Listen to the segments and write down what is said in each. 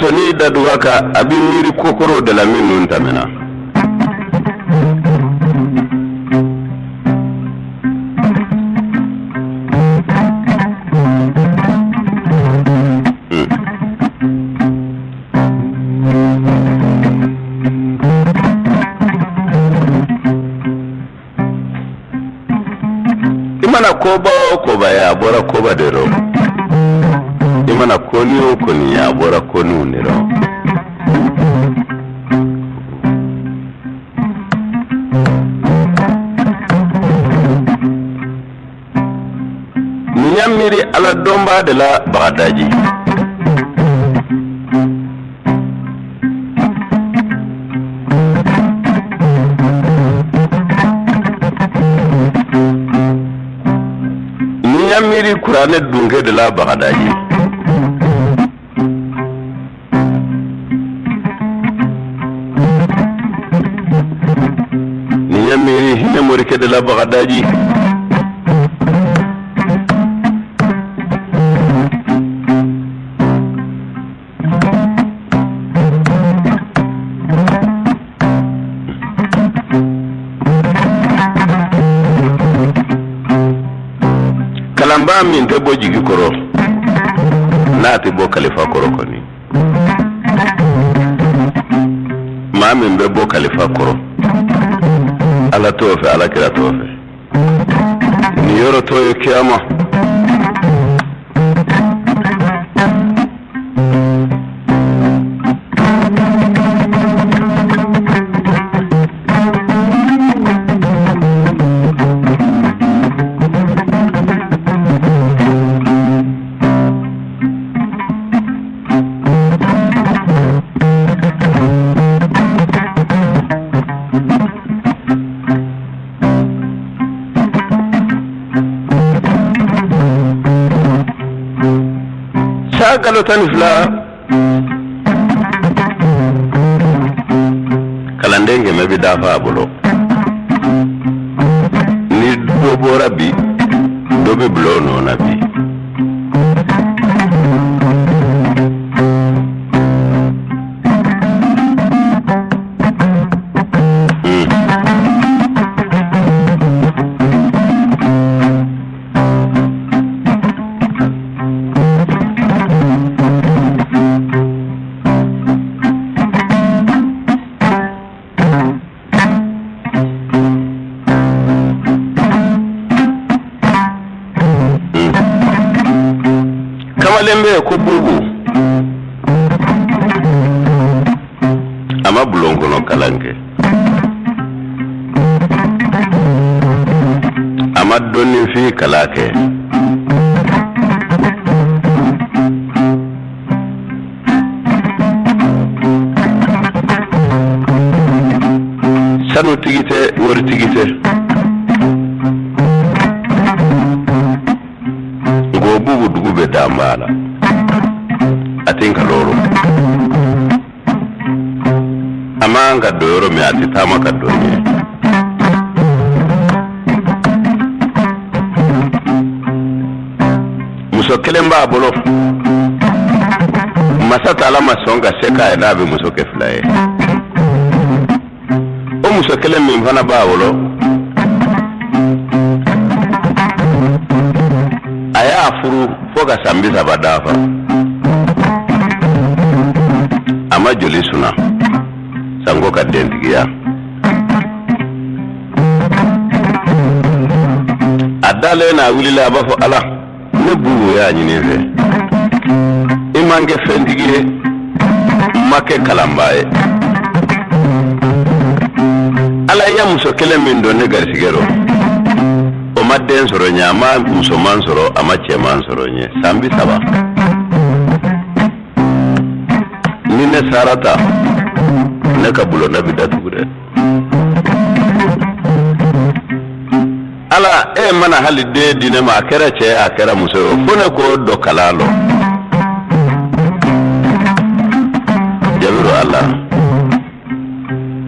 toni da duwaka abin miri kokoro da lamin nun tamina imana koba ya bora koba dero imana koni o koni ya bora koni unero nyamiri ala domba de la bagadaji nyamiri kurane dunge de la bagadaji nyamiri hine morike de la bagadaji kalamba min te bo jigi koro naati bo khalifa koro koni ma min be bo khalifa koro ala tofe ala kira tofe ni yoro toyo kiyama kalo tanifla kalandenge mebi dafa abulo ni dobo rabi dobe bulo no nabi lembe ko bugu ama bulongo no kalange ama doni fi kalake sanu tigite wori tigite go bugu dugube dambala atinka loro amanga doro me atitama kadonye musokele mba bolo masata ala masonga seka ina be musoke flaye o musokele mvana ba bolo aya afuru foga sambiza badafa ama joli suna sango ka dentigiya adale na wulila bafo ala ne bugo ya nyine fe imange fendigire make kalambaye ala ya muso kele min do ne garsigero o madden soro nyama muso man soro ama cheman soro nye sambi saba ne sarata ne kabulo na bidatu gure ala mana halide dine ma akera che akera muso fone ko do kalalo jabiru Allah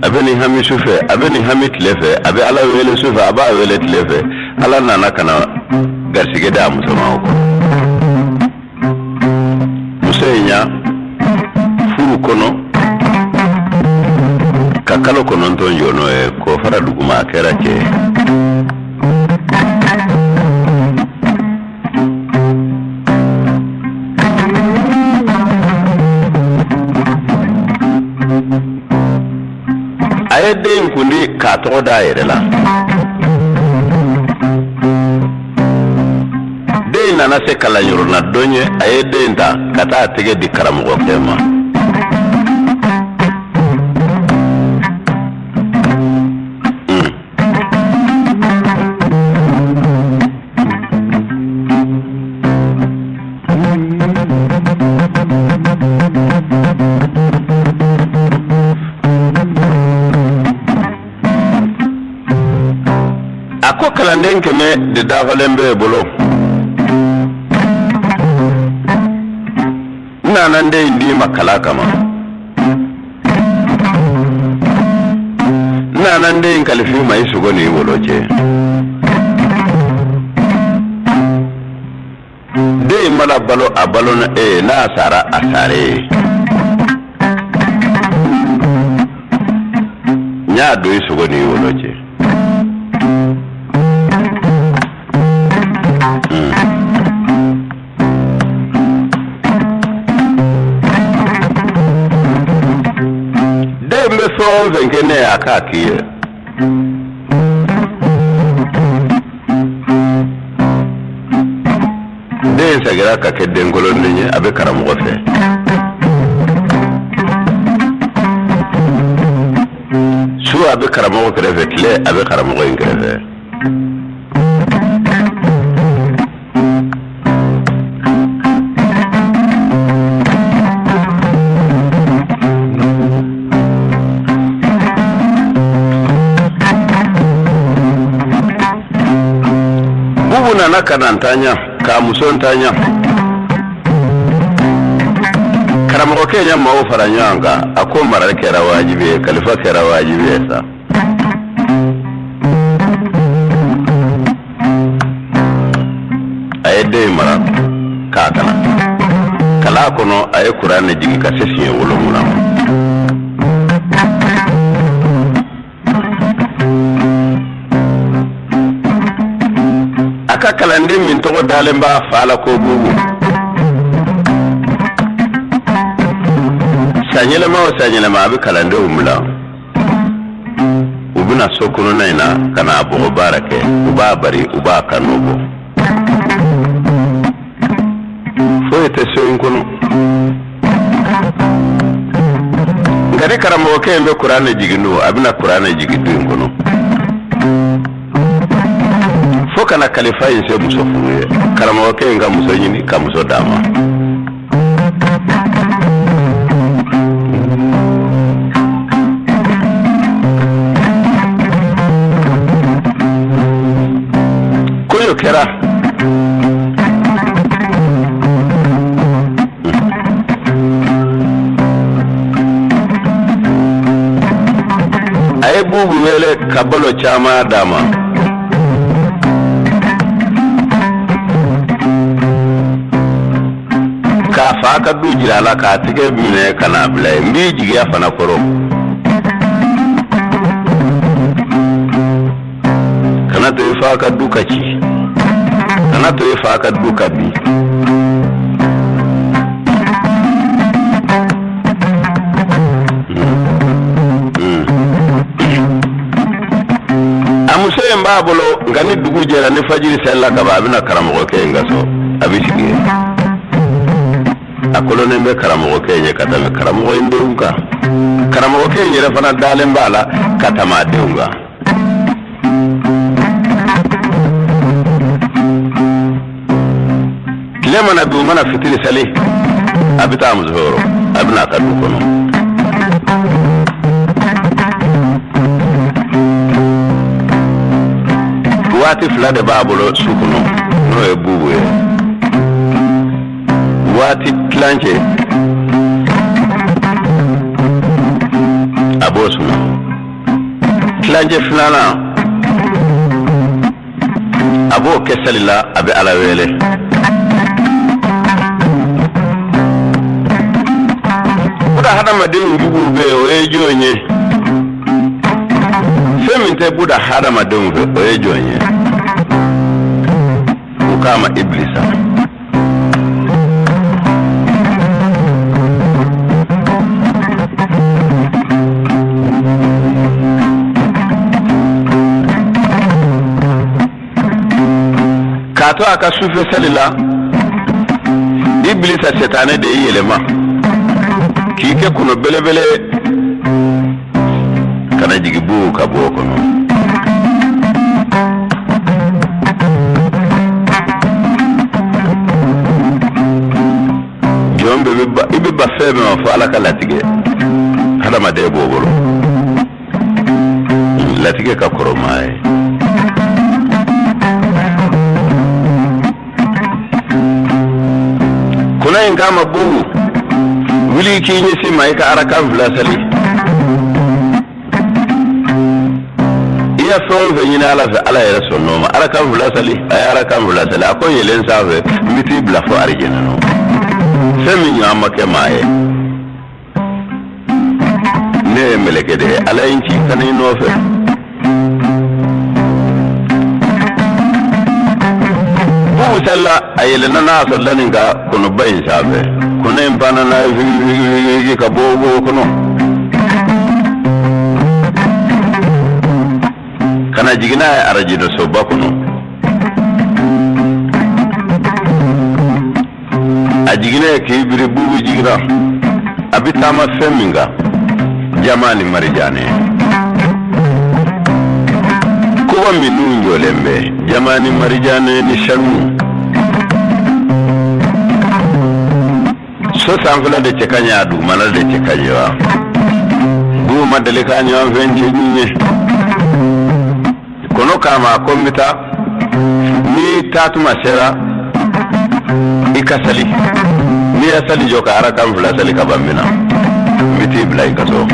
abeni hami sufe abeni hami tlefe abe ala wele sufe aba wele tlefe ala nana kana garsige da muso ma ko musenya kalo kononton jono e ko fara duguma kera ke ayedin kundi ka to da yerela de nana se kala yorna donye ayedin ta kata tege di karamogo kema ako kalanden keme de dafalen be bolo nanan de indi makala kama nanan de kalfi mai sugo ni woloje de mala balo abalo na na sara asare nya do sugo ni woloje so venkene akakiye de sagira ka kedde ngolon ni abe karamogo fe su abe karamogo kreve kle abe karamogo ingreve na kanantanya ka musontanya karamogo kenya mawo faranyanga ako marar kera wajibe khalifa kera wajibe sa ayede mara ka kana kala kono ay qur'an jigi ka sesiye wolo munam aka kalandin min to dalen ba fala ko bugu sanyele ma abi kalande umla ubuna sokono naina kana abu barake uba bari uba kanobo foyete so inkono ngari karamo kembe qur'an jiginu abina qur'an jigidu inkono kana khalifa yin se muso fuye karamo ke nga muso nyini ka muso dama koyo kera ay bubu wele kabalo chama dama fa ka du jirala ka tige mine kana bla mbi jiga fana koro kana to fa ka du kaci kana to fa ka du kabi amuse mbabolo ngani dugu jera ne fajiri sella ka babina karamogo ke ngaso abisige akolone be karamogo kenye katame karamogo indunga karamogo kenye refana dalen bala katama deunga kilema na du mana fitiri sali abita muzhoro abina kadu kono wati flade babulo sukuno no e bubuye wati planche abosuna planche flana abo kesalila abe alawele kuda hada madin gugu be o e jonye femin te buda hadama don fe oye jonye ukama iblisa kato aka sufe salila iblisa setane de yelema kike kuno belebele kana jigibu kabo kono jombe ibe ba feme ma fa ala kala tige hada ma de bobolo latige ka koromay kuna ingama bugu wili kinyi si maika arakan vlasali iya fon fe nyina ala ya sonoma arakan vlasali ay arakan vlasali akon yelen save miti bla fo arjena no semi nyama ke maye ne meleke de ala inchi kanay no fe bu salla ayelena na sallani ga kono bayin save kono empana na ka bogo kono kana jigina araji do so bakuno ajigina ke bire bubu jigina abitama feminga jamani marijane ko mi nunjo lembe jamani marijane ni shanu so sanfula de cekanya du manal de cekanyawa du madale kanyawa venje ni kono kama komita ni tatu masera ikasali ni asali joka ara kam fula sali kabamina miti blai kaso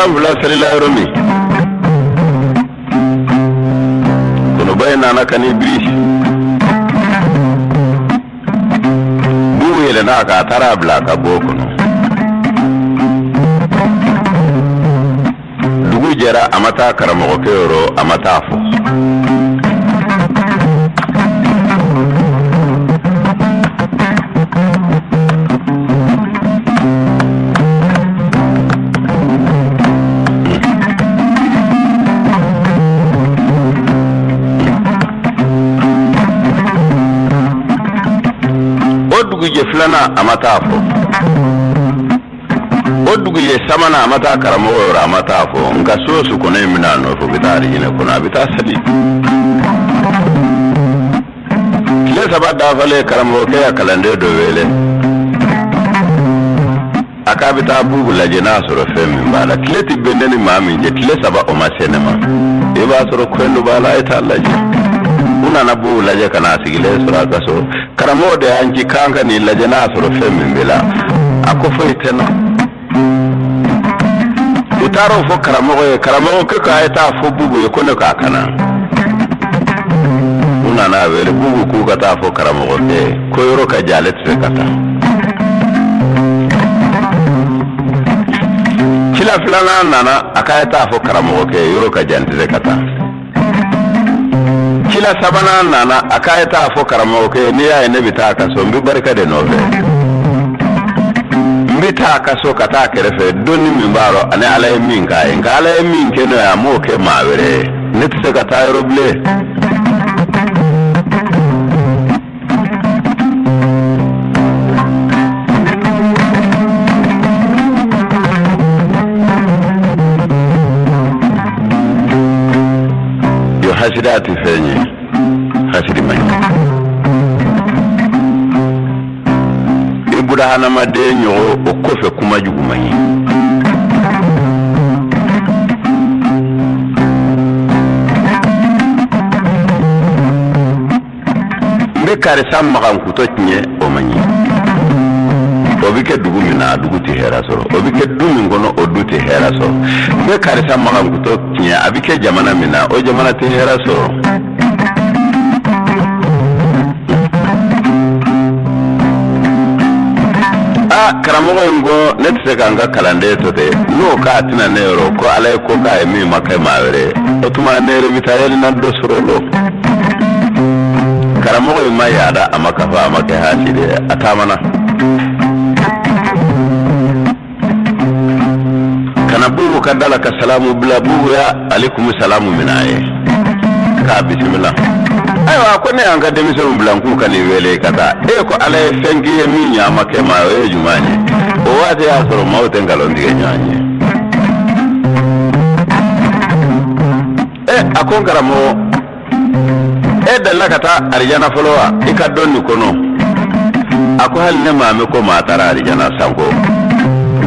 kan fula sali la romi kono bayna na kan iblis bu yele na ka tarabla ka bokono dugu jera amata karamo ko yoro amata fo je flana amatafo odugu je samana amata karamo ora amatafo nga sosu kono mina no fo bitari ine kono abita sali kile sabada vale karamo ke kalande do wele akabita bugu la jena soro femi bala kile tibendeni mami je kile saba o masenema e ba soro kwendo bala eta laje una na bu laje kana sigile sura kaso karamo de anji kanga ni laje na soro femi bela akofo itena utaro fo karamo ke ka eta fo bugu e kono ka kana una na wele bugu ku ka ta fo karamo ke ko yoro ka jalet fe kata kila filana nana akayeta fo karamo ke yoro ka jantire kata kila sabana nana akayeta fo karamo ke ni ya ne bitaka so mbi barka de nove mbitaka so kata kerefe doni mimbaro ane ala eminga ngala eminke no ya moke mawere netse kata roble hasidati fenye hasidi manyi ibuda hana madenyo okofe kumajugu manyi ni karisa magan kuto tinye o manyi obike dugu mina dugu ti hera soro obike dugu ngono odu ti hera soro ni karisa magan kuto tinye abike jamana mina o jamana ti hera soro karamogo ngo netse kanga kalande to de no ka tina nero ko alay ko ka mi makay mawre otuma nere mitayel nan do sorolo karamogo ma yada amaka fa amaka haside atamana kana bubu kadala ka salamu bila bubu ya alaikum salamu minaye ka bismillah aywa ko ne anga demiso blanku kan wele kata ko alay fengi mi nyama ke mawe jumani o wate ya soro mawte ngalo ndige nyanye akon garamo dalla kata arjana folowa ikadonni kono ako hal ne mame ko matara arjana sango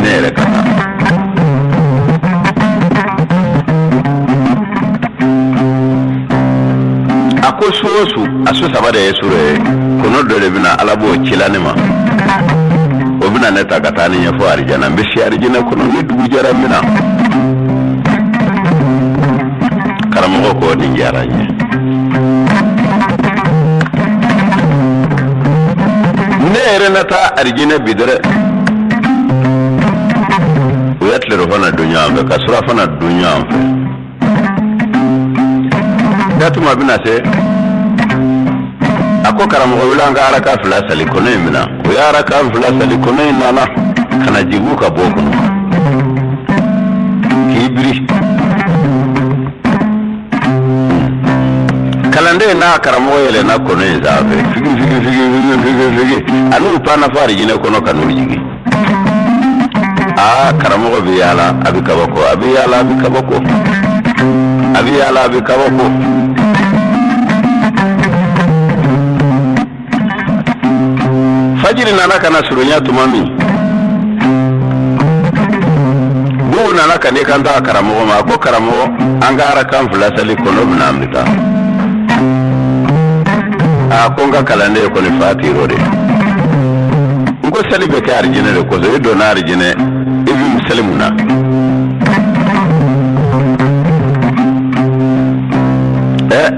nere kata ako suwosu asu sabada yesure kono dole bina alabo chilanima obina neta katani nyafo arjana mbishi arjana kono ni dugu jara mina karamogo ko ni jaranye nere nata arjana bidere uyatle rofana dunya ambe kasura fana dunya ambe datuma bina se ako karamogo wilanga araka fila sali kono mina o ya araka fila sali kono nana kana jibu ka boko kibri kalande na karamogo yele na kono zabe figi anu pana fari jine kono kanu jigi karamogo bi yala abikabako fajiri nana kana surunya tumami bu nana kane kanta karamogo ma ko karamogo angara kan flasali kono bina amrika konga kalande ko ni fatiro de ngo sali be ka arjine de ko do na arjine ibi muslimuna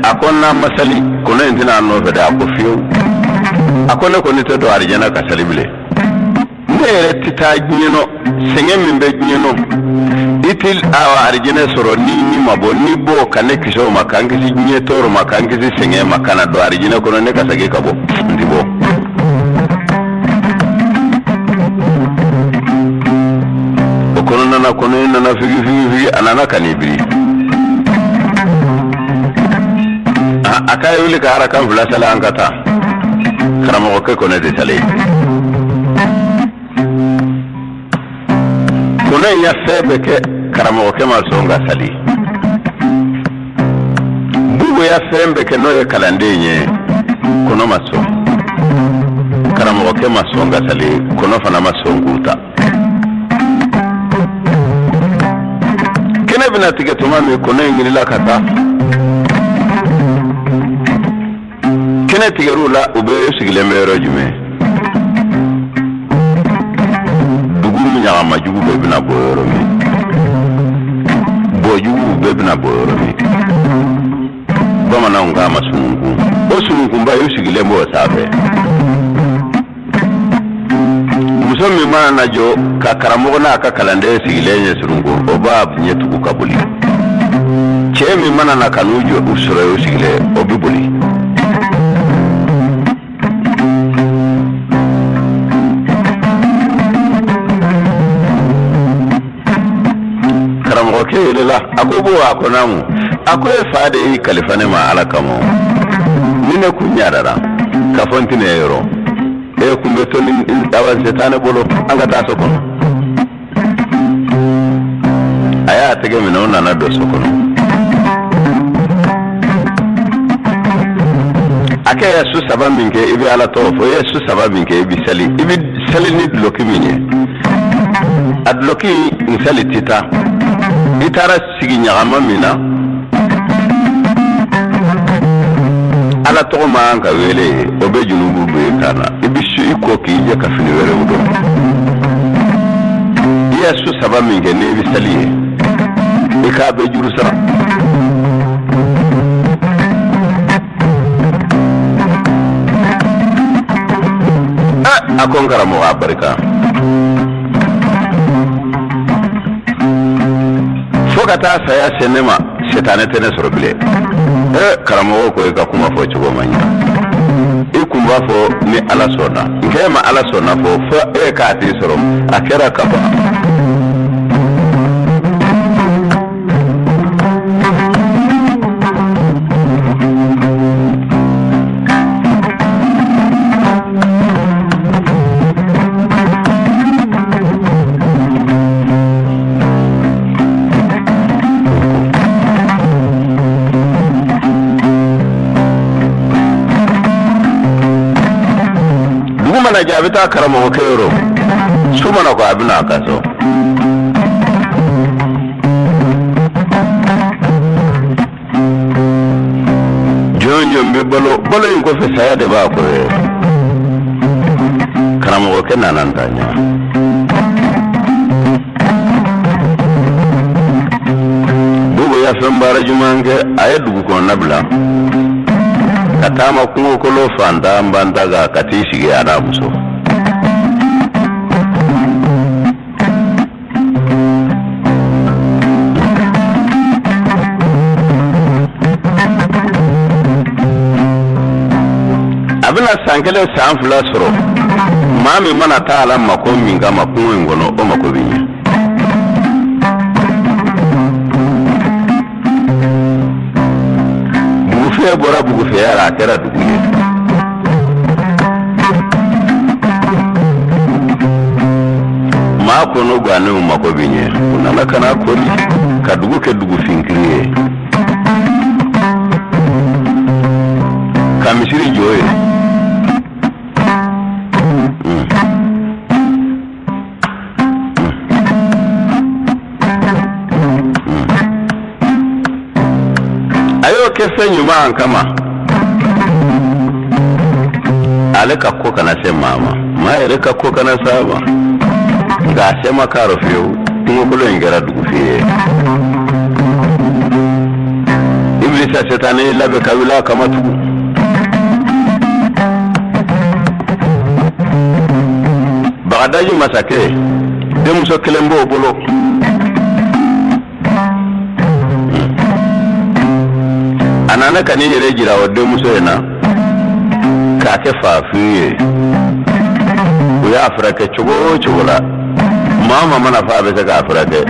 akonna masali kono entina no fede akofiyo akonna ko ni to do arjana ka salibile nere tita nyino senge mimbe nyino itil awa arjine soro ni mabo ni bo kane kisho makangisi nye toro makangisi senge makana do arjine kono ne kasage kabo ndibo kono nana figi anana kanibiri akaye wuli ka harakan fula sala an kata karamogo ke kono de sale kono ya febe ke karamogo ke mal songa sali bubu ya fembe ke no ya kalande nye kono maso karamogo ke masonga sali kono fana masonguta kene bina tige tumami kono ingini la kata kene tige rula ube usigile mero jume dugu minya majugu bebina boyoro mi bojugu bebina boyoro mi bamana unga masungu osungu mba usigile mbo sabe musomi mana najo ka karamogo na ka kalande sigile nye surungu oba nye tuku kabuli chemi mana na kanujo usure usigile obibuli karamogo ke ilela akobo akonamu akoye fade i kalifane ma alakamo nine kunyarara kafontine yoro kumbe to ni awan setane bolo anga ta sokono aya tege mi nona na do sokono ake ya su sabambinke ibi ala tofo ya su sabambinke ibi sali ni bloki minye adloki ni sali tita itara sigi nyagama mina ala to man ka wele obe junubu be kana ibishu iko ki je ka fini wele udo yesu saba minge ne bisaliye ika be juru sa akon karamo abarika fokata saya sinema setane tene sorobile karamo ko ka kuma fo chugo manya ikumba fo ni ala sona ngema ala sona fo ka ti sorom akera kaba na jabita karama ko kero su mana ko abina kaso jonjo mbe bolo ko fe saya de ba ko karama ko kenan nan tanya bugo ya fambara jumange ayedu ko nabla katama kungo kolo fanda mbandaga katishige ana muso abina sankele sanfula soro mami mana taala makomi ngama kungo ngono o makobinya bora bugu fe yara kera duguye ma ko no gwane mu ko binye unana kana koli ka dugu ke dugu finkriye kamishiri joye kese nyuma kama aleka ko kana se mama ma aleka ko kana saba ga se makaro fiyo tingo kulo ingara dugu fiye iblisa setane labe kawila kama tu bagadaji masake demuso kelembo bolo anana kani yere jira wadde muso yana ka ke fafiye uya afrake chugola mama mana fa be ga afrake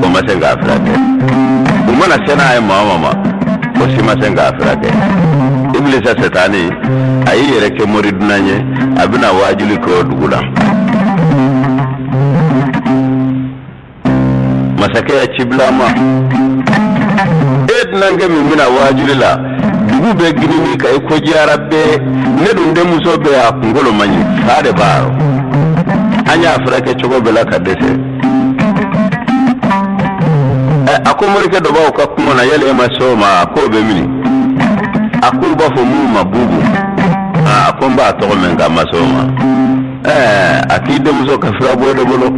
ko ma sen ga afrake umana sena ay mama ko si ma sen ga afrake iblisa setani ayi yere ke mori dunanye abina wajuli ko dugula masake ya chiblama nange mina wajulila dugu be gini ka ko jarabbe ne dum de muso be a ngolo manyi fare baro anya afrake chogo bela ka dese akomori ke do ba ko kuma na yele ma soma ko be mini akumba fo mu mabubu akomba to men ga masoma akide muso ka fra bodo bolo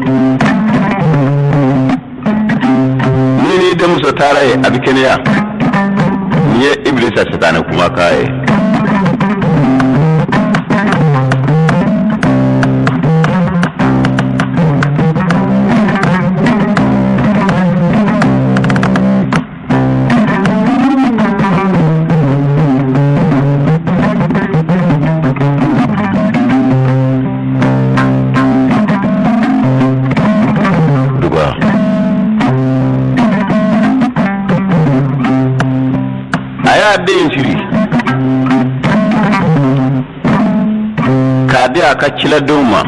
ni de muso taraye abikeniya ye iblisa setane kuma kai den fili kadi aka kila doma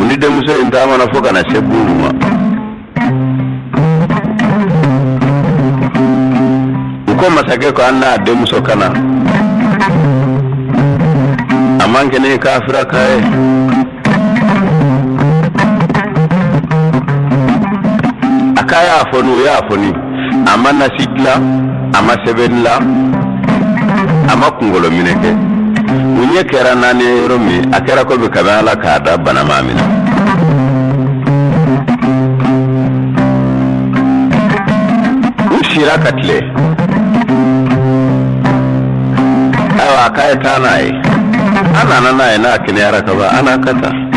uni de muso intama na foka na sebuma uko masake ko anna de muso kana amange ne kafira kai akaya afonu ya afoni ama nasidla ama sebenla ama kungolo mineke unye kera nani romi akera ko be kamala kada bana mamina ushira katle awa kai tanai ana nana ina kine yaraka ba ana kata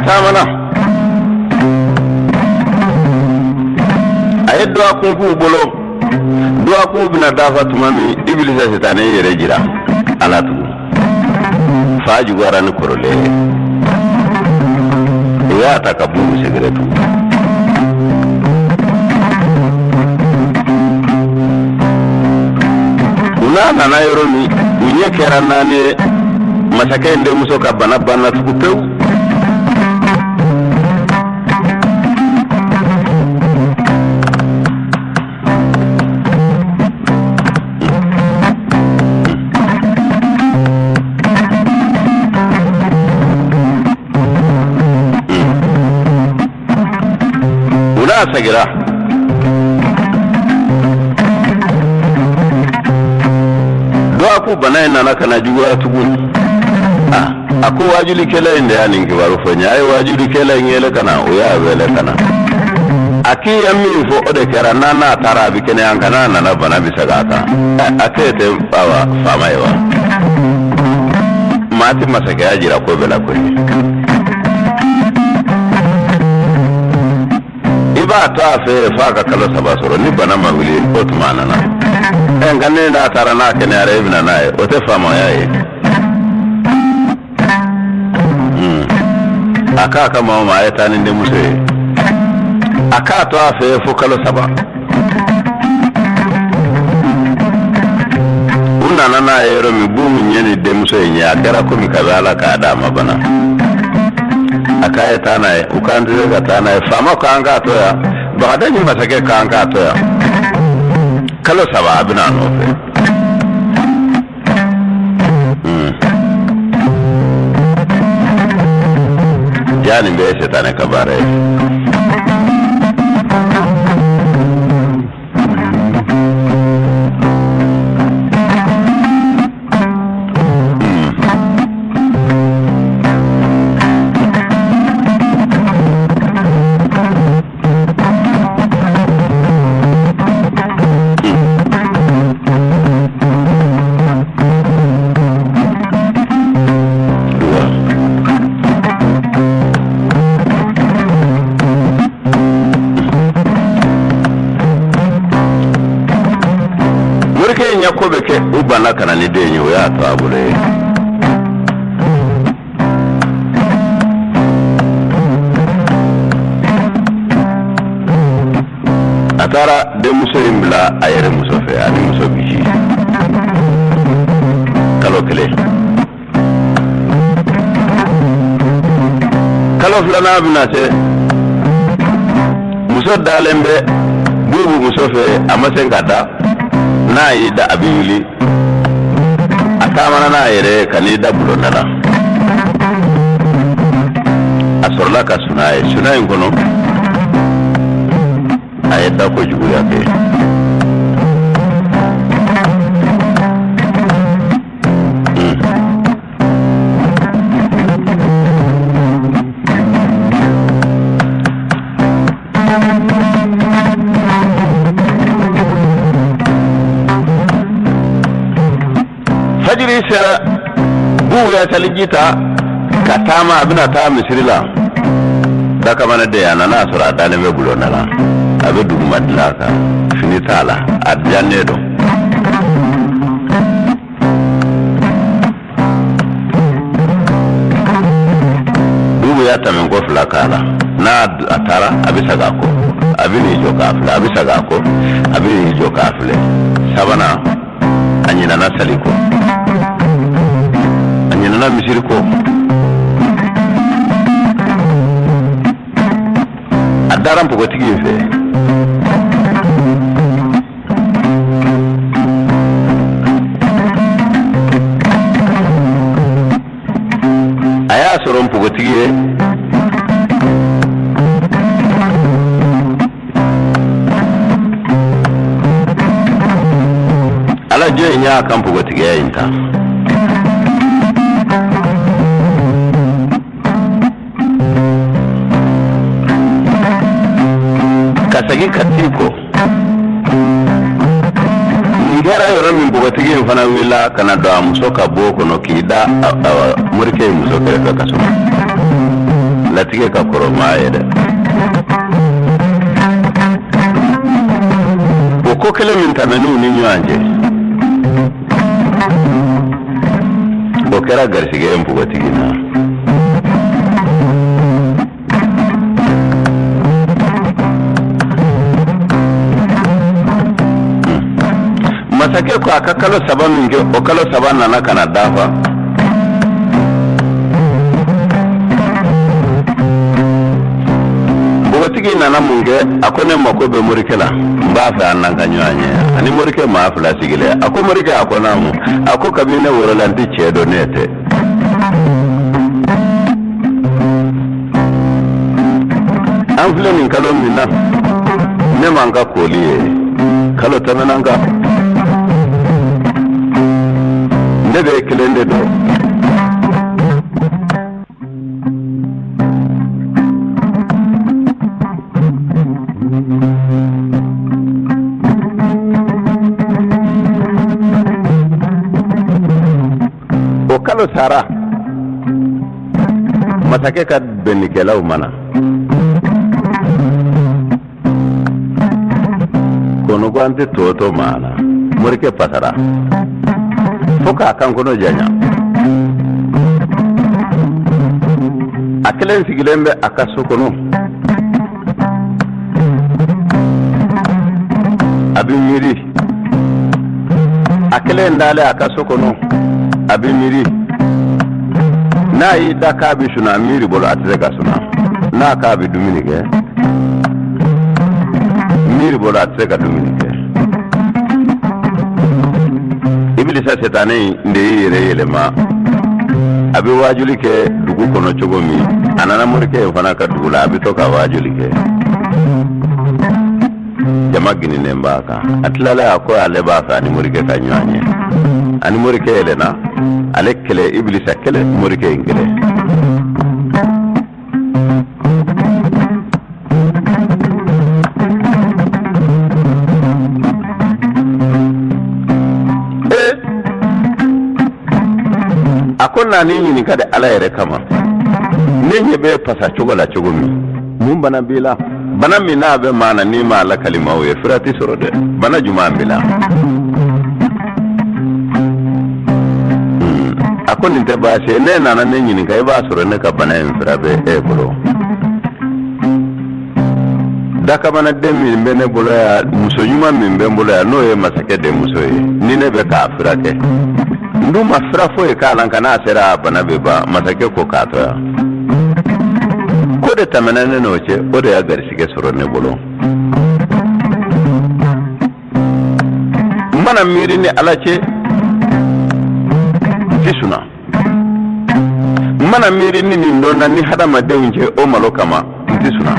tamana ay do ko ko bolo do ko bina dafa tumami iblisa setane yere jira alatu faaju waran korole ya takabu segretu una na yoromi unye kerana ne masakende musoka bana bana tukupeu sagira do aku bana ina kana juwa tugun aku wajuli kela inda yani ngibaru fanya ay wajuli kela ngele kana uya wele kana aki yammi fo ode kera nana tarabi kene angana na bana bisagata akete bawa fama yawa mati masaka ajira ko bela ko iba ta fe fa ka kalo sabasoro ni bana mawili otmana na engane da tarana kene are ibna nae ote fama yae aka kama ma ayata ninde muse aka to fe fo kalo saba unna nana yero mi bumu nyeni de muse nya kera ko mi kabala ka dama bana akaya tana ukandire gatana fama kanga to ya baada ni masake kanga to ya kalo saba abina no fe yani be setane kabare yakobe ke ubana kana ni denyo ya to abule atara de muso imbla ayere muso fe ani muso biji kalo kele kalo flana binate muso dalembe bubu muso fe amasen kata na ida abili atamana na yere kanida bulonala asorla ka sunai ngono ayeda ko jugu yake fajiri sera buga taligita katama abina ta misrila daka mana de yana na sura dale me bulonala abedu madlaka finitala adjanedo bugu ya tamengo flakala na atara abisaga ko abini joka afla abisaga ko abini joka afle sabana anyina na saliko anyina na misiriko adaram poko tigi fe soron pugotigi ala joy nya kan pugotigi yinta kasagi katiko ngara yoro min pugotigi fana wila kana do amuso ka boko no kida murke muso kere ka kaso latige ka koroma yede ko kele min tamenu ni nyanje bo kera garsige en pugotigi na masake ko aka kalo saba minge o kalo saba nana kana dafa bogotigi nana munge akone makobe murikela mbafa ananga nyanye ani murike maafla sigile ako murike akona mu ako kabine worolanti chedo nete amfle min kalo minna ne manga koliye kalo tamananga nebe kelende do o kalo sara masake ka benikelaw mana kono gwante toto mana murke pasara foka kan kono janya akelen sigilembe akaso kono abimiri akelen dale akaso kono abimiri na yi daka bi suna miri bolo atega suna na ka bi duminike miri bolo atega duminike ibilisa setane nde yere ma abi wajuli ke dugu kono chogo mi anana murke fana ka dugula abi to ka wajuli ke jama gini ne mbaka atlala ko ale ba fa ni murke ka nyanye ani murke elena ale kele ibilisa kele murke ingile akonna ni ni kada ala yare kama nenye be pasa chogola chogomi mun bana bila bana mina be mana ni ma la kalima we firati sorode bana juma bila akonni te ba se ne nana nenye ni kai ba soro ne ka bana en firabe e bolo daka bana demi mbene bolo ya muso nyuma mbe bolo ya no e masake de muso e ni ne be ka firate nduma frafo e kala kana sera bana beba masake ko kato ko de tamanane noche o de agar sige soro ne bolo mana miri ni alache tisuna mana miri ni ndona ni hada madeunje o malokama tisuna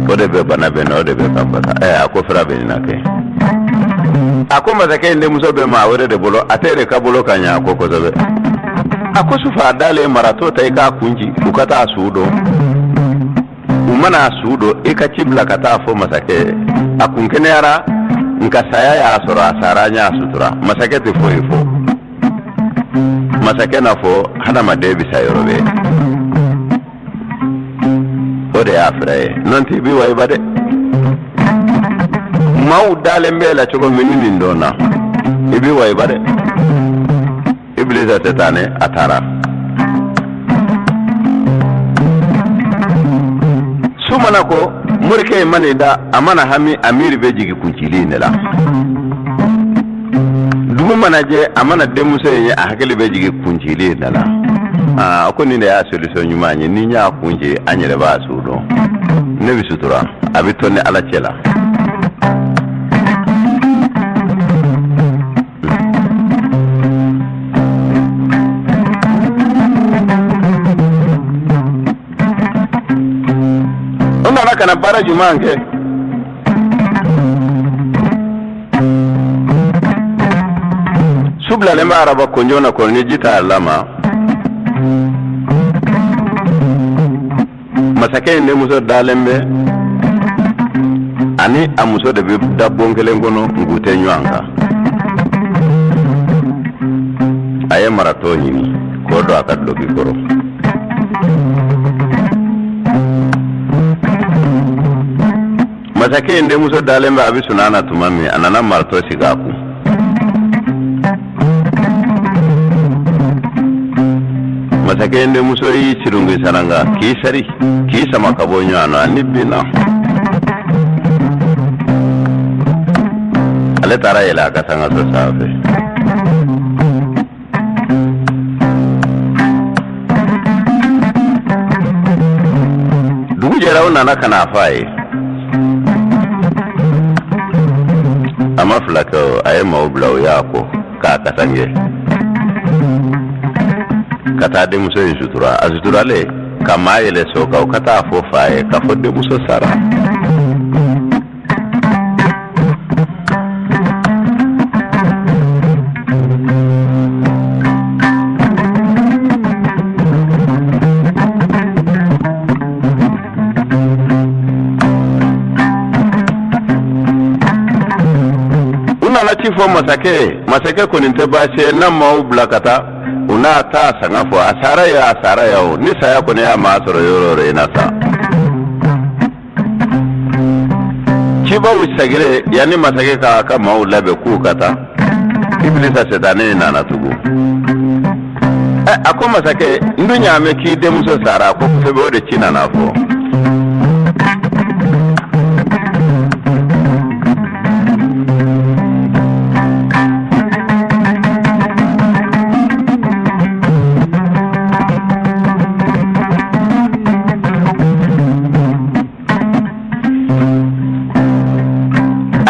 o de be bana be no de be kambata ako fra be na ke ako mazake inde musobe ma wore de bolo atere ka bolo kanya ko ko zobe ako sufa dale marato tay ka kunji ukata sudo umana sudo ika chibla kata fo masake akunkene ara nka saya ya sura saranya sutura masake te fo ifo masake na fo hada madebi sayorobe ode afrae nonti bi way bade mau dale mbela chogo minini ndona ibi way bade iblisa tetane atara sumana ko murke manida amana hami amiri bejigi kuncili nela dumu manaje amana demuse ye ahakele bejigi kuncili nela ako ni ya solution nyumanye ni nya kunje anyere ba sudo ne bisutura abitone ala chela kana bara jumange subla le maraba konjona ko ni jita lama masake ne muso dalembe ani amuso de dabbongele ngono ngute nywanga aye marato hini kodo akaddo kikoro masake inde muso dalembe abisunana tumami anana marato sigaku masake inde muso yi chirungi sananga kisari kisa makabonyo ano anibina ale tara yela akasanga so safe dugu jera unana kana faye ama flako aye maublaw yako ka kasange kata de muso sutura azutura le kama yele soka ukata fo faye ka fodde muso sara tifo masake koninte bache na maubla kata una ta sangafo asara ya ni saya kone ya masoro yororo inasa kiba usagire yani masake ka maula be ku kata iblisa setane na natugu ako masake ndunya me ki de muso sara ko febe de china nafo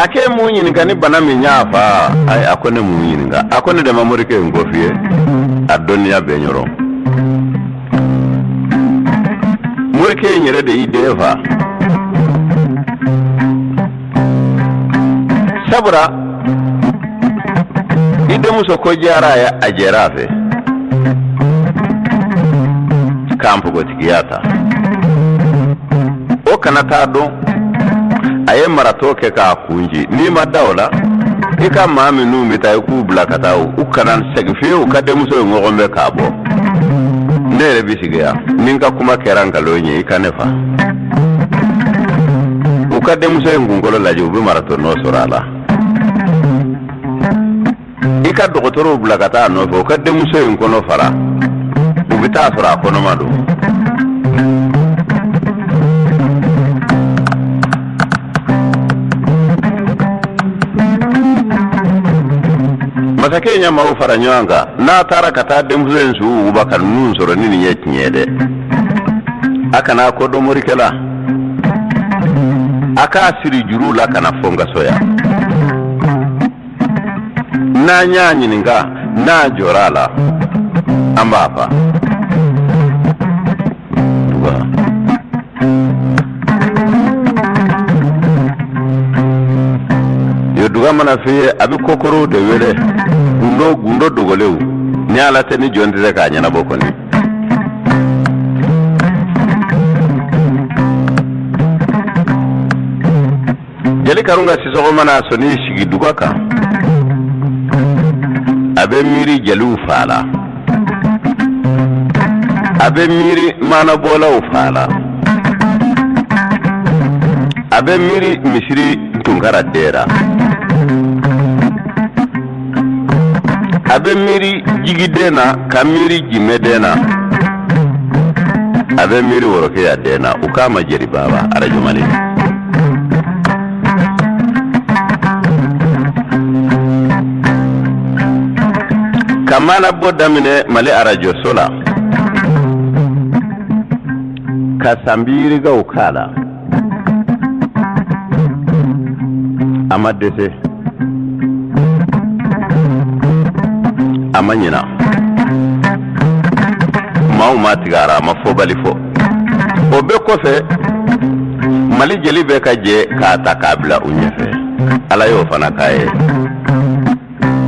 ake munyinga ni bana minyafa ay akone munyinga akone de mamurike ngofie adonia benyoro murike nyere de ideva sabra ide muso ko jara ya ajerafe kampo gotikiyata o kanata do aye marato ke ka kunji ni madawla ika mami numi tay ku blakata ukanan segfe u kade muso ngombe kabo nere bisiga ninka kuma keranga lonye ikanefa ukade muso ngungolo laje ubi marato no sorala ika dokotoro blakata no fo kade muso ngono fara ubita sora kono madu masake nyama ufara nywanga na tara kata demfuzensu ubaka nunsoro nini nyede aka na kodo murikela aka asiri juru la kana fonga soya na nyanyi ninga na jorala ambapa yoduga mana fiye abi kokoro de wele gundo dogolew ni ala tani jondire ka nyana bokoni jeli karunga siso mana soni shigi dugaka abe miri jelu fala abe miri mana bola ufala abe miri misiri tungara dera abe miri jigidena kamiri jimedena abe miri woroke ya dena ukama jeri baba arajumani kamana bodamine male arajo sola kasambiri ga ukala amadese amanyina mauma tigara mafo balifo obe kofe mali jeli be ka je ka takabla unyefe ala yo fana kae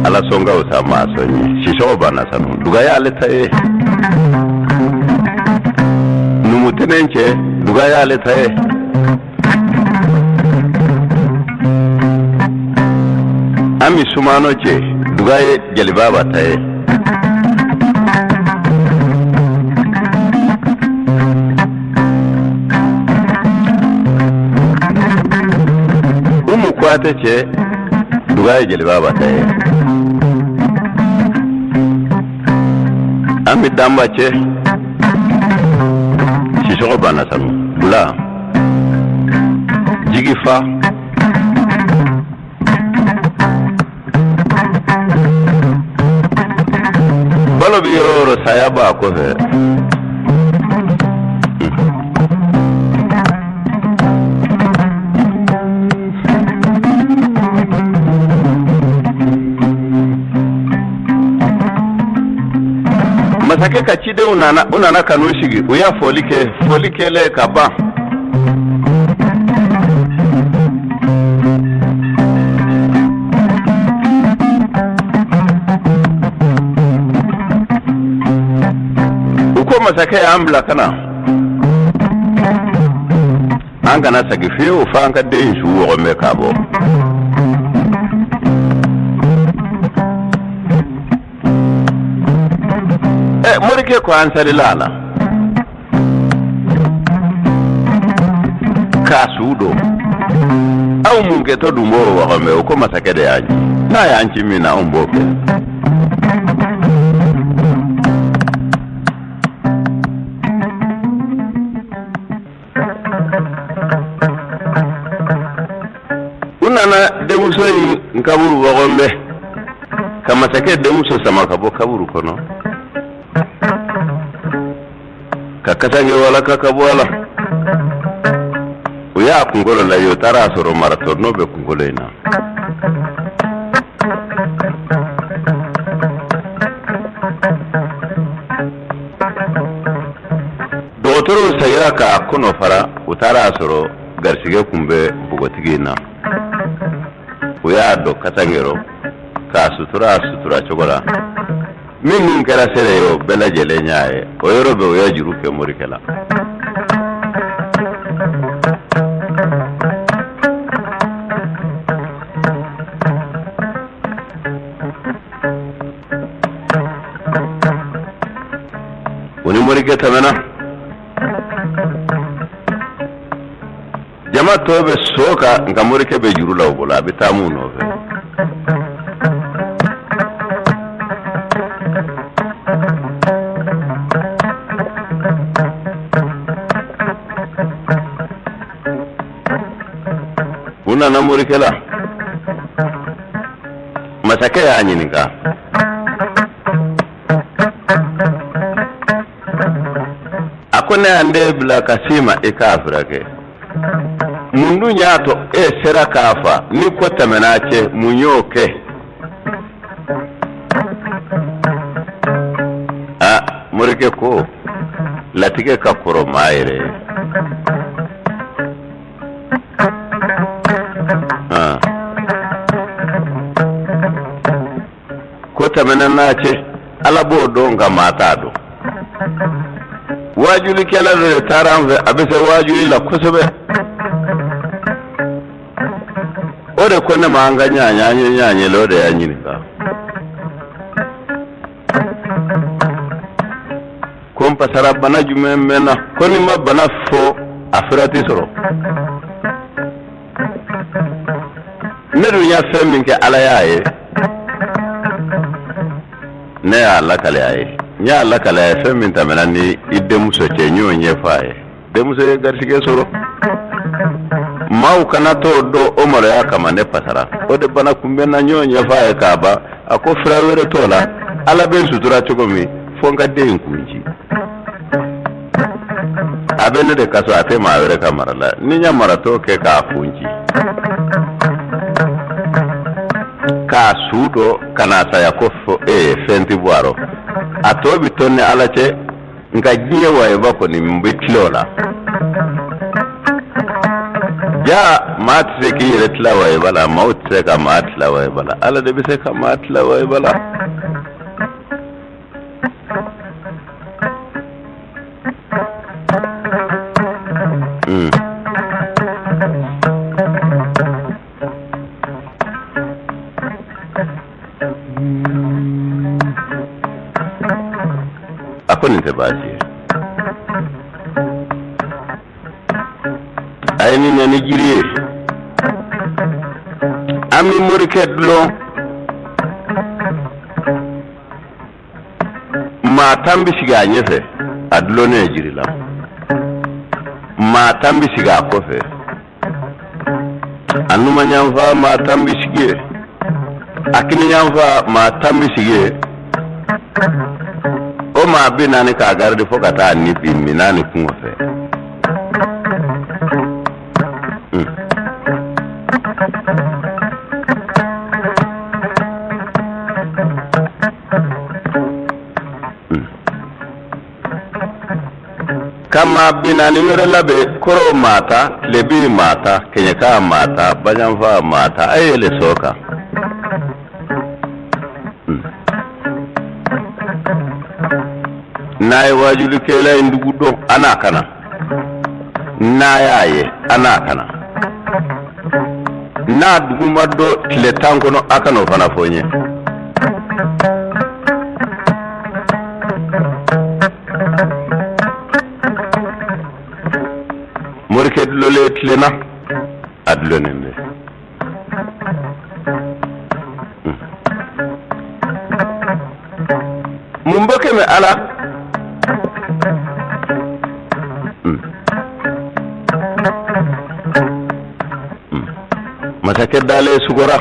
ala songa usama sonyi shisho bana sanu duga ya letaye numutenenche duga ya letaye ami sumano che duga ye jeli baba taye kwate ce duga ya jeli baba taye ami damba ce shisho bana sanu bula jigifa balo bi yoro saya ba ko fe masake ka ci de unana kanu shigi uya folike le ka ba uko masake ya ambla kana an gana sagi fiye ufa an ka de shi wo me ka bo murike ko ansari lala ka sudo au munge to dumoro wa me ko masake de yaji na yanchi mina umboke unana de musoyi nkaburu wa gombe kama take de muso sama kabo kaburu kono kakatange wala kakabwala uya kungolo la yotara soro maraton no be kungolo ina dotoro sayira ka kono fara utara soro garsige kumbe bugotigina uya do katangero ka sutura chogola min kera sere yo bela jele nyaaye o yoro be o yajiru ke morikela woni morike tamena jama tobe soka nga morike be juru law bola be tamu no fe una na morikela masake ya nyinika akone ande bla kasima ikafrake mundu nyato sera kafa ni ko tamenache munyoke morike ko latike ka koro maire ko tamenache alabo donga matado wajuli kala taramve abese wajuli la kusobe ore kone manga nyanya lode ya nyinika kompa sarabana jumemena koni mabana fo afrati soro nedu nya femminke ala yaye ne ala kale yaye nya ala kale yaye femmin tamanani idde muso ce nyonye faye de muso garsige soro mau kana to do omar ya kama ne pasara o de bana kumbe na nyonye faye kaba ako frère tola ala ben sutura chogomi fonga de nkunji abene de kaso ate mawere kamarala ninya marato ke ka funji ka sudo kana saya ko fenti boaro atobi tonne alache nga jiye waye bako ni mbitlola ja mat se ki retla wa bala maut se ka mat la wa bala ala de se ka mat la wa bala akoni te basi ayni nani jiriye ami murkedlo ma tambi siga nyefe adlo ne jirila ma tambi siga kofe anuma nyamfa ma tambi sige akini nyamfa ma tambi sige o ma bi nani ka garde fokata ni bi minani kungofe kama binani mere labe koro mata lebi mata kenyaka mata bajanfa mata ayele soka naye wajulu kela indugu do ana kana na yaye ana kana na dugu maddo le tankono akano fana fonye murke lole tlena adlonende mumboke me ala masake dale sugora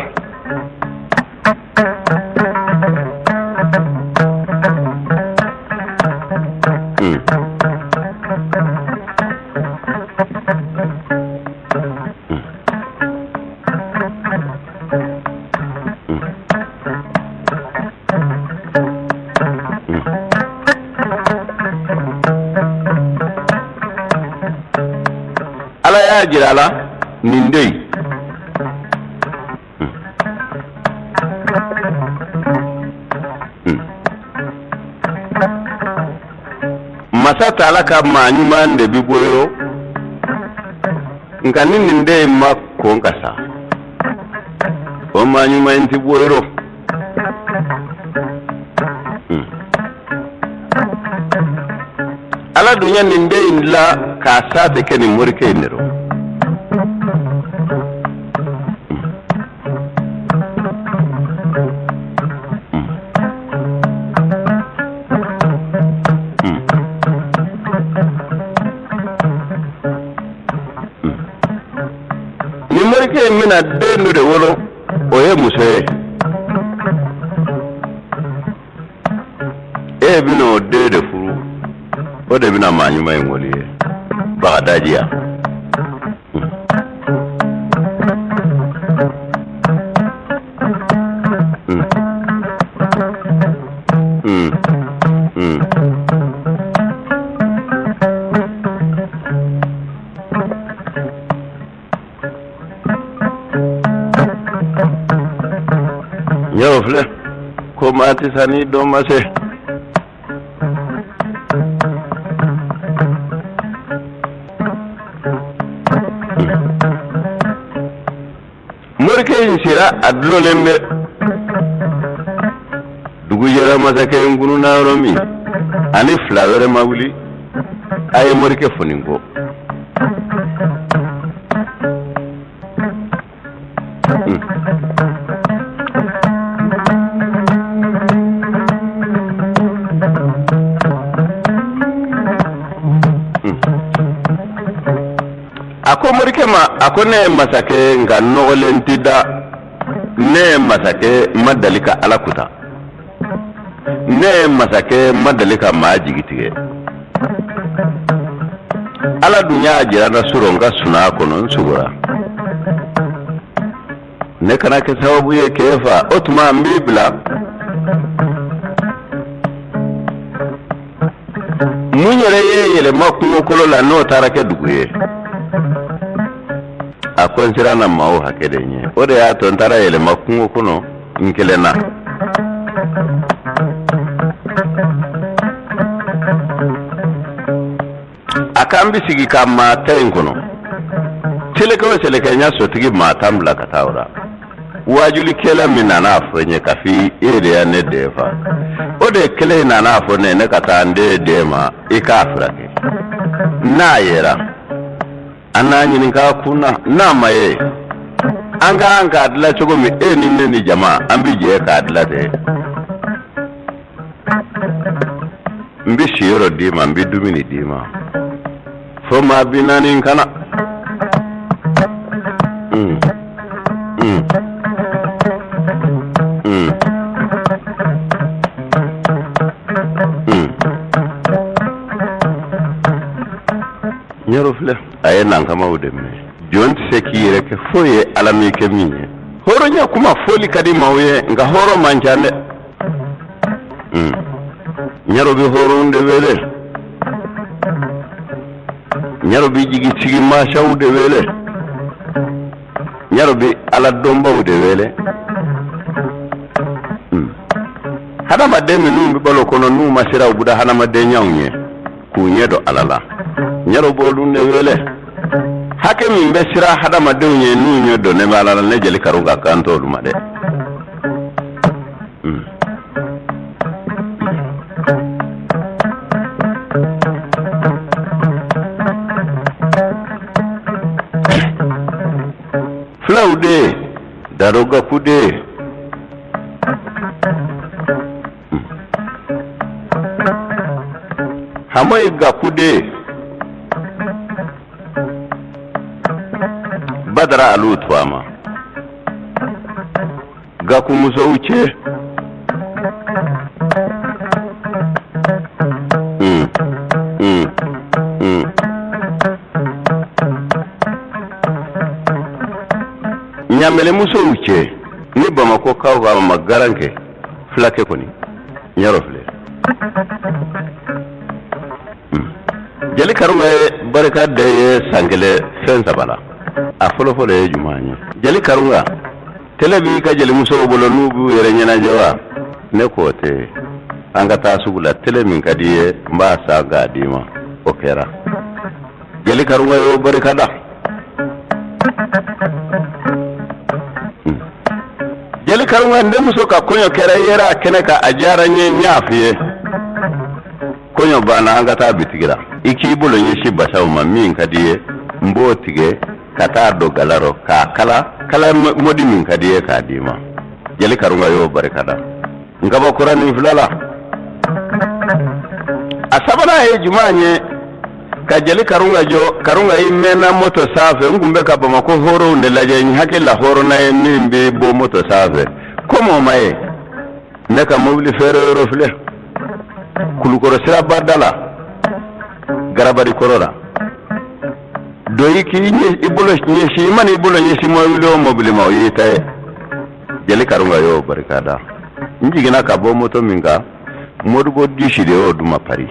ala ya jirala nindei masata alaka manyuma nde biboyo ngani ninde makko ngasa o manyuma enti boyo ala dunya ninde illa kasa te keni murke nero mina denu de wolo oye musoye bino de furu o de bina manyuma ngoli ba dajiya yofle ko mati sani do mase murke insira adlo lembe dugu yara masake ngunu na romi ani flawere mawuli ay murke funingo ako murke ma ako ne masake nga nolentida ne masake madalika alakuta ne masake madalika majigitige ala dunya ajira na suronga suna kono sugura ne kana ke sababu ye kefa otuma mbibla munyere ye yele makuno kolo la no tarake duguye konsira na mawo hakede nye ode ya to ntara yele makungo kuno nkelena akambi sigi kama tayin kuno seleke nya sotigi matambla katawra wajuli kela minana afrenye kafi ire ya ne defa ode kele nana afone ne katande dema ikafrake na yera ananyi ninka kuna na maye anga adla chogo mi ni jama ambi je ka adla de mbi shiro dima mbi dumini dima foma binani kana nyarofle aye nankama udemme jonti sekire ke foye alami ke minye horo nya kuma foli kadi mawye nga horo manjane nyaro bi horo unde wele nyaro bi jigi sigi ma shawde wele nyaro bi ala domba ude wele hada madde mi balo kono nu masira ubuda hana madde nyawnye ku nyedo alala nyaro bolu ne wele hake min besira hada madde nye nu nyodo ne malala ne jeli karuga kanto duma de flaude daroga kude hamai gakude badara alutwama gaku musauche nyamele musauche ni bamako kawa magaranke flake koni nyarofle jeli karuma baraka de sangele sensa bala a folo ye jumanya jeli karunga telebi ka jeli muso bolo nubu yere nyana jawa ne kote anga tasugula telemin kadiye mba saga dima okera jeli karunga yo baraka da jeli karunga nde muso ka kunyo kera yera keneka ajara nye nyafiye kunyo bana anga ta bitigira iki bolo nyeshi basaw mamin kadiye mbotige kata do galaro ka kala modi min kadiye ka dima jeli karunga yo barakada ngaba qur'ani fulala asabana e jumanye ka jeli karunga imena moto safe ngumbe ka bama ko horo nde laje ni hakilla horo na nimbe bo moto safe komo maye neka mobili fere rofle kulukoro sira badala garabari korora doyiki ibulo nyeshi mani ibulo nyeshi mo wilo mobile ma yita jeli karunga yo barikada njigina ka bo moto minga modugo dishide o duma pari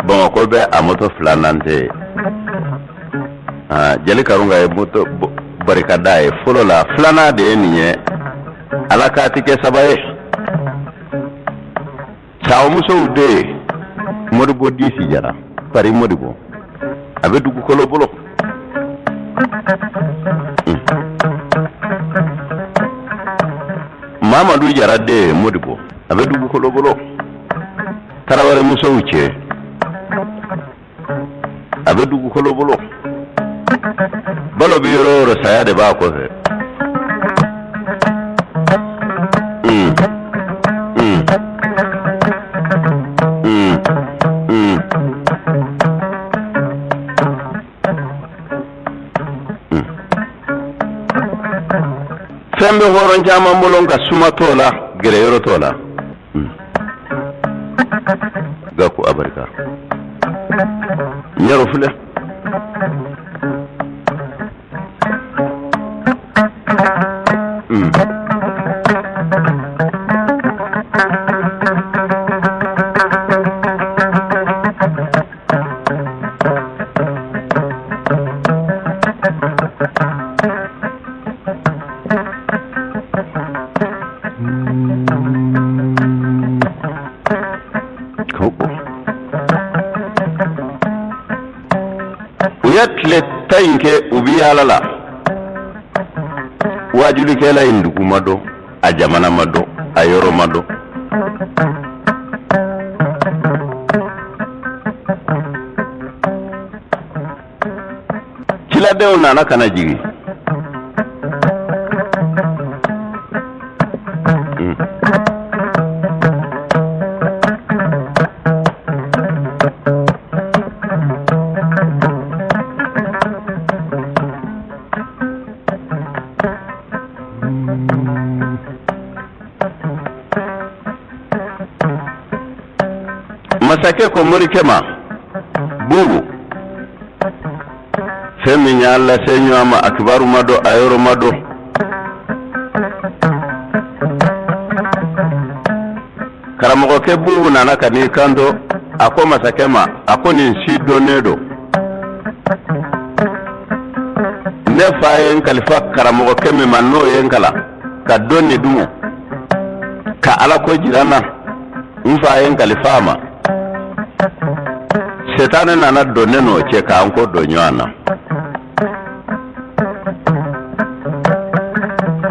bon ko be a moto flanante jeli karunga e moto barikada e folo la flana de niye alaka tike sabaye chawo muso de modugo disi jara pari modugo abe dugu kolo bolo mama du jarade modibo abe dugu kolo bolo taraware muso uche abe dugu kolo bolo balo bi yoro sayade ba ko se sembe horon jama molon ka suma tola gere yoro tola gaku abarka nyaro fule uyatle tayinke ubiyala la wajuli kela indugu mado a jamana mado a yoro mado kiladew nana kana jigi masake ko mori kema bubu femi nyalla senyo ama akbaru mado ayoro mado karamogo ke bubu nana kani kando ako masake ma ako ni si donedo ne fayen kalifa karamogo ke me manno yen kala ka donni dumo ka ala ko jirana fayen kalifa ma setane nana donne no che ka anko donyana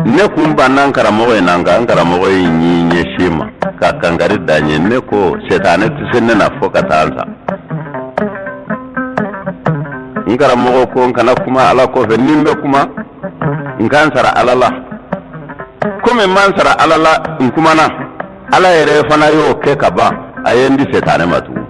ne kumba nan karamogo nanga an karamogo nyinye shima ka kangari danye ne ko setane tsenne na foka tanza ngaramogo ko kana kuma ala ko fe nimbe kuma ngansara alala kuma mansara alala kuma na ala yere fana yo ke kaba ayendi setane matu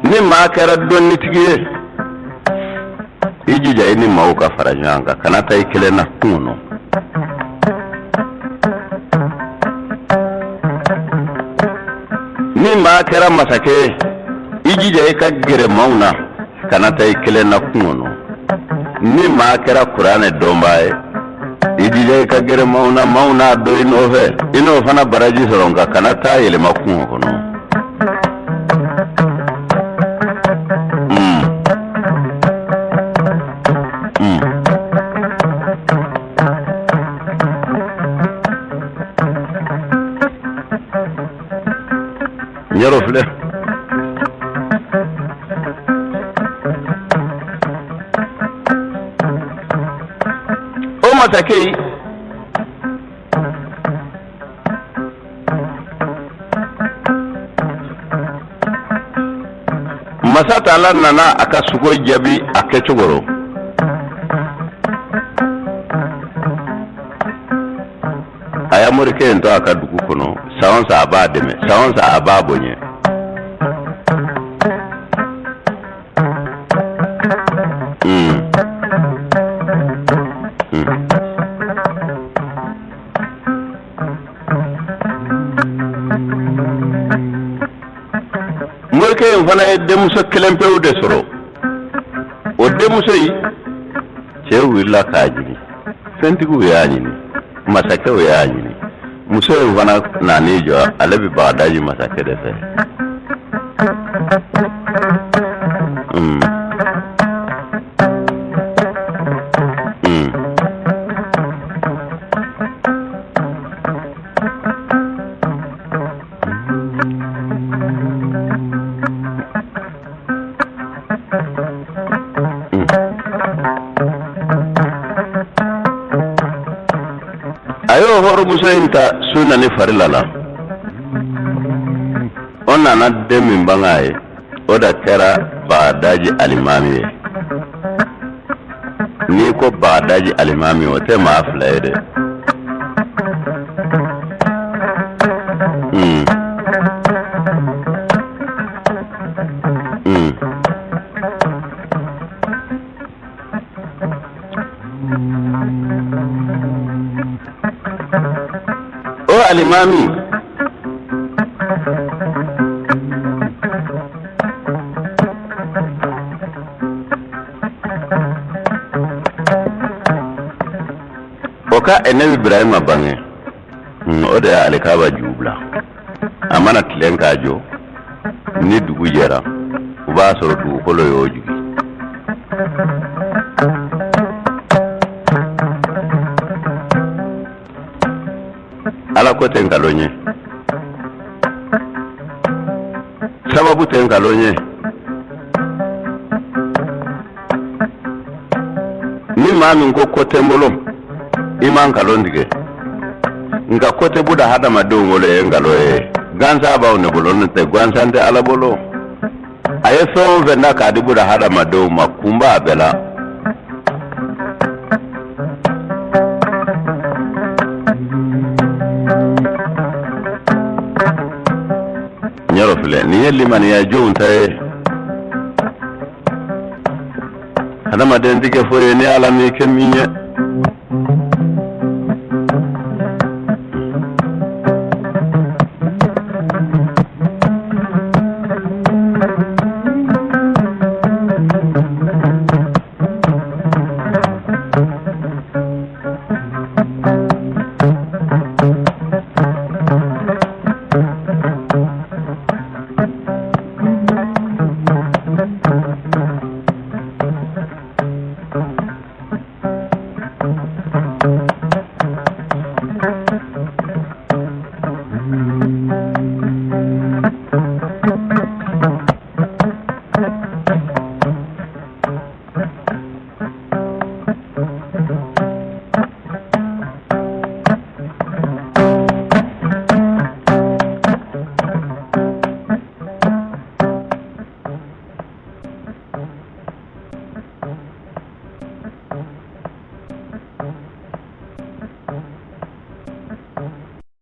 ni ma kera donni tigiye ijija ini mauka farajanga kanata ikile na kuno ni ma kera masake ijija ika gere mauna kanata ikile na kuno ni ma kera kurane dombaye ijija ika gere mauna do ino fana baraji soronga kanata yele makuno kono nyarofle o matakei masata ala nana akasugo jabi akechogoro ayamurike ento akadugu kono sawansa abademe sawansa ababonye murike fana demuso kelempew de soro o demuso yi cewu illa kajini fentigu yañini masake o yañini muso ye fana nani jo ale bi bagadaji masake de fe ayo horo muso inta suna ni farilala ona na demi bangaye oda kera baadaji alimami ni ko baadaji alimami o te ma aflaide alimami oka ene Ibrahima bange ode alikaba jubla amana tilenka jo ni dugu jɛra u b'a sɔrɔ dugukolo y'o jigi ala ko tɛ nkalon ye sababu tɛ nkalon ye ni maa min ko tɛ n bolo i ma nkalon tigɛ nka ko tɛ buda hadamadenw bolo ye nkalon ye gansan b'aw ne bolo n'o tɛ gansan tɛ ala bolo a ye fɛn o fɛn da k'a di buda hadamadenw ma kun b'a bɛɛ la ɲɛrɔ filɛ nin ye limaniya jonw ta ye hadamaden tɛ kɛ foyi ye ni ala m'i kɛ min ye